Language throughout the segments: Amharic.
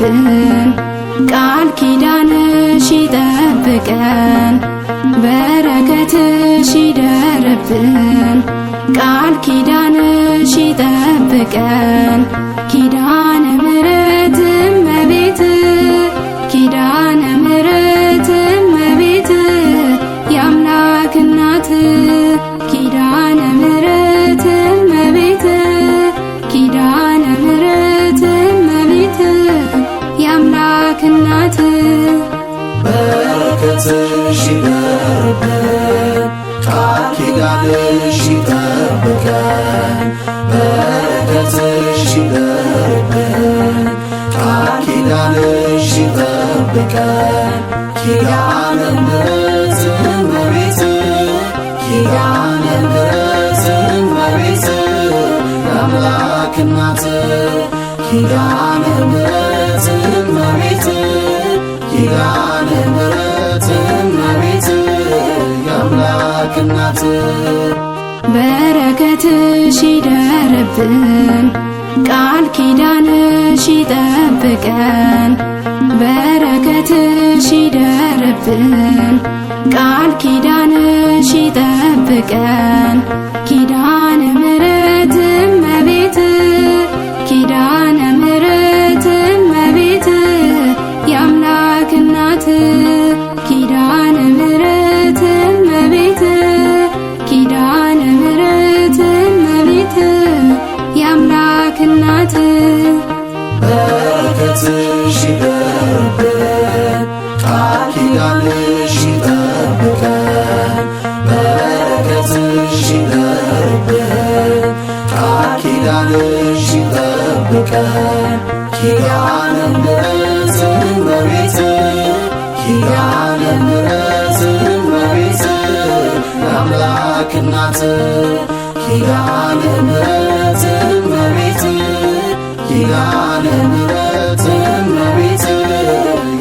ይደርብን ቃል ኪዳንሽ ይጠብቀን በረከትሽ ይደርብን ቃል ኪዳንሽ ይጠብቀን ኪዳነ ምሕረት እመቤት ኪዳነ ምሕረት እመቤት የአምላክ እናት ኪዳነ ምሕረት እመቤት ኪዳነ ምሕረት እመቤት የአምላክ እናት በረከትሽ ይደርብን ቃል ኪዳንሽ ይጠብቀን በረከትሽ ይደርብን ቃል ኪዳንሽ ይጠብቀን ኪዳነ ምሕረት እመቤት ኪዳነ ምሕረት እመቤት የአምላክ እናት ኪዳነ ምሕረት እመቤት ኪዳነ ምሕረት እመቤት የአምላክ እናት በረከትሽ ይደርብን ቃል ኪዳንሽ ይጠብቀን በረከትሽ ይደርብን ቃል ኪዳንሽ ይጠብቀን ኪዳነ ምሕረት እመቤት ኪዳነ ምሕረት እመቤት የአምላክ እናት ኪዳነ ምሕረት እመቤት ኪዳነ ምሕረት እመቤት የአምላክ እናት በረከትሽ ይደርብን ቃል ኪዳንሽ ይጠብቀን በረከትሽ ይደርብን ቃል ኪዳንሽ ይጠብቀን ኪዳነ ምሕረት እመቤት ኪዳነ ምሕረት እመቤት የአምላክ እናት ኪዳነ ምሕረት እመቤት ኪዳነ ምሕረት እመቤት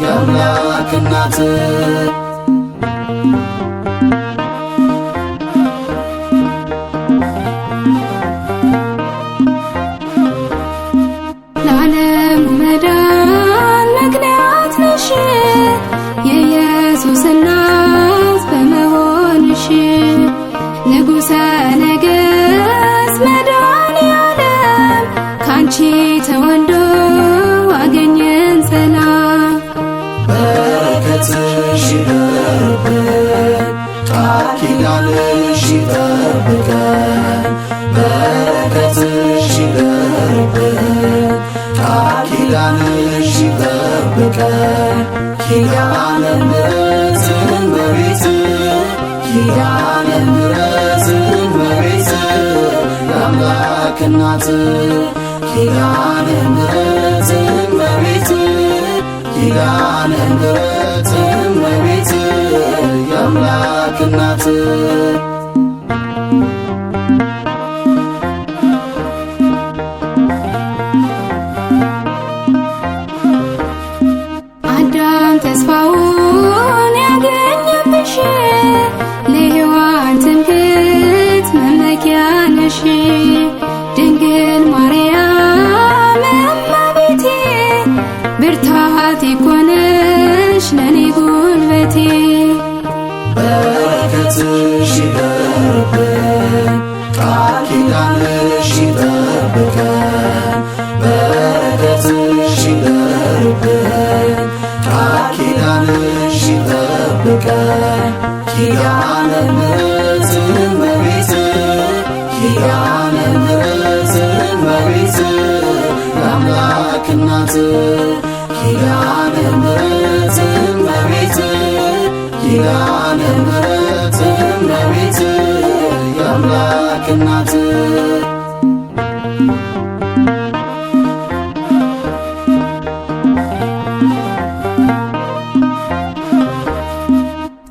የአምላክ እናት ለዓለሙ መዳን ምክንያት ነሽ የኢየሱስ እናት በመሆንሽ ንጉሠ ነገሥት መድኃኔዓለም ካንቺ ተወልዶ አገኘን ሰላም በረከትሽ ይደርብን ቃል ኪዳንሽ ይጠብቀን በረከትሽ ይደርብን ቃል ኪዳንሽ ይጠብቀን ኪዳነ ምሕረት እመቤት ኪዳነ ምሕረት እመቤት የአምላክ እናት ኪዳነ ምሕረት እመቤት ኪዳነ ምሕረት እመቤት የአምላክ እናት አዳም ተስፋውን ያገኘብሽ ለሔዋን ትምክህት መመኪያ ነሽ ድንግል ማርያም እመቤቴ ብርታቴ እኮ ነሽ ለኔ ጉልበቴ በረከትሽ ይደርብን ቃል ኪዳንሽ ይጠብቀን በረከትሽ ይደርብን ቃል ኪዳንሽ ይጠብቀን ኪዳነ ምሕረት እመቤት ኪዳነ ምሕረት እመቤት የአምላክ እናት ኪዳነ ምሕረት እመቤት ኪዳነ ምሕረት እመቤት የአምላክ እናት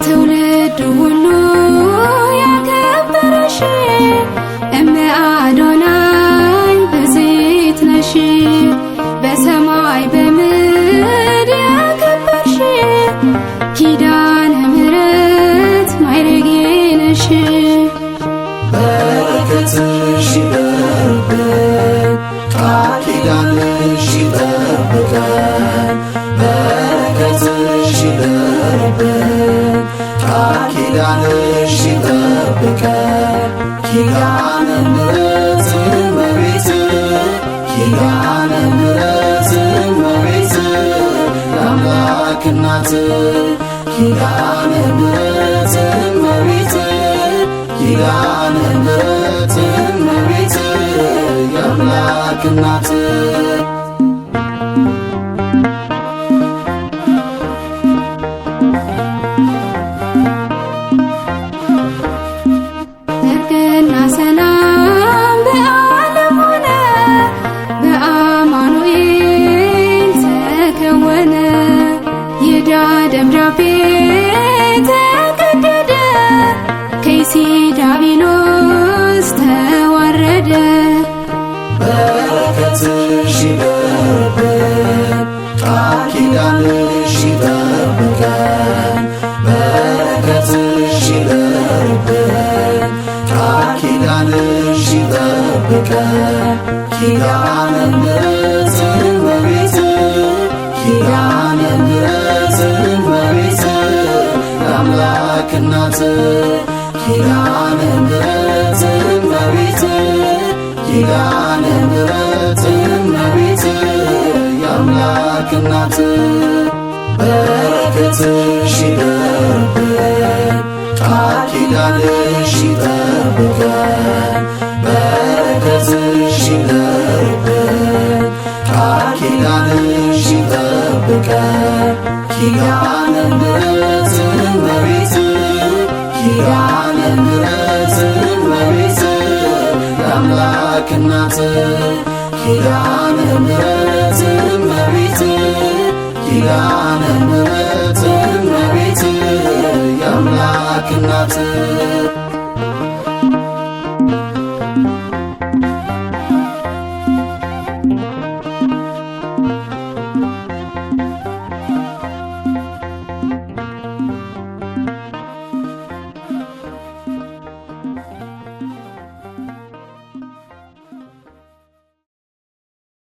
ትውልድ ሁሉ ያከበረሽ እመ አዶናይ ብፅዕት ነሽ በሰማይ በምድር ያከበርሽ ኪዳነ ምሕረት ማይረጌ ነሽ በረከት ይደርብን ቃል ኪዳንሽ ይጠብቀን ኪዳነ ምሕረት እመቤት ኪዳነ ምሕረት እመቤት የአምላክ እናት ኪዳነ ምሕረት እመቤት ኪዳነ ምሕረት እመቤት የአምላክ እናት እርቅና ሰላም በዓለም ሆነ በአማኑኤል ተከወነ የዕዳ ደብዳቤ ተቀደደ ከይሲ ዲያብሎስ ተዋረደ በረከትሽ ይደርብን ቃል ኪዳንሽ ይጠብቀን በረከትሽ ይደርብን ቃል ኪዳንሽ ይጠብቀን ኪዳነ ምሕረት እመቤት ኪዳነ ምሕረት እመቤት የአምላክ እናት ኪዳነ ምሕረት እመቤት ኪዳነ ምሕረት እመቤት የአምላክ እናት በረከትሽ ይደርብን ቃል ኪዳንሽ ይጠብቀን በረከትሽ ይደርብን ቃል ኪዳንሽ ይጠብቀን ኪዳነ ምሕረት እመቤት ኪዳነ ምሕረት እመቤት የአምላክ እናት ኪዳነ ምሕረት እመቤት ኪዳነ ምሕረት